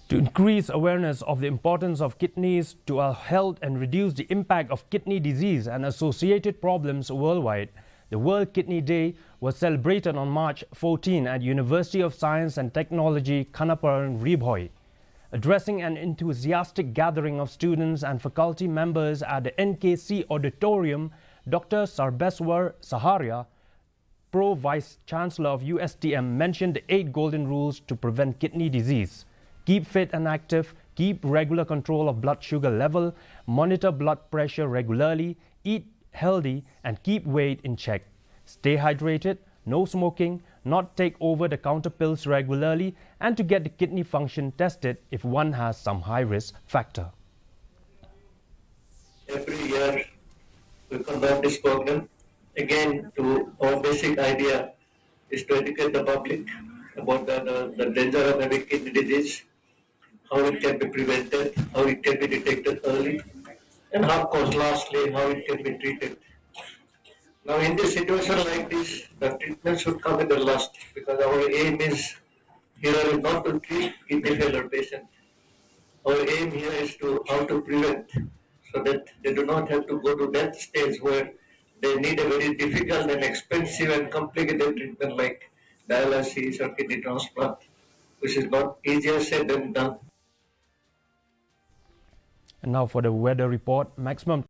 To increase awareness of the importance of kidneys to our health and reduce the impact of kidney disease and associated problems worldwide, the World Kidney Day was celebrated on March 14 at University of Science and Technology, Kanaparan, Ribhoi. Addressing an enthusiastic gathering of students and faculty members at the NKC Auditorium, Dr. Sarbeswar Saharia, Pro-Vice Chancellor of USTM, mentioned the 8 golden rules to prevent kidney disease. Keep fit and active, keep regular control of blood sugar level, monitor blood pressure regularly, eat healthy and keep weight in check. Stay hydrated, no smoking, not take over-the-counter pills regularly, and to get the kidney function tested if one has some high-risk factor. Every year we conduct this program. Again, our basic idea is to educate the public about the danger of having kidney disease, how it can be prevented, how it can be detected early, and of course lastly how it can be treated. Now in this situation like this, the treatment should come in the last, because our aim is here is not to treat kidney failure patient. Our aim here is to how to prevent, so that they do not have to go to that stage where they need a very difficult and expensive and complicated treatment like dialysis or kidney transplant, which is not easier said than done. And now for the weather report. Maximum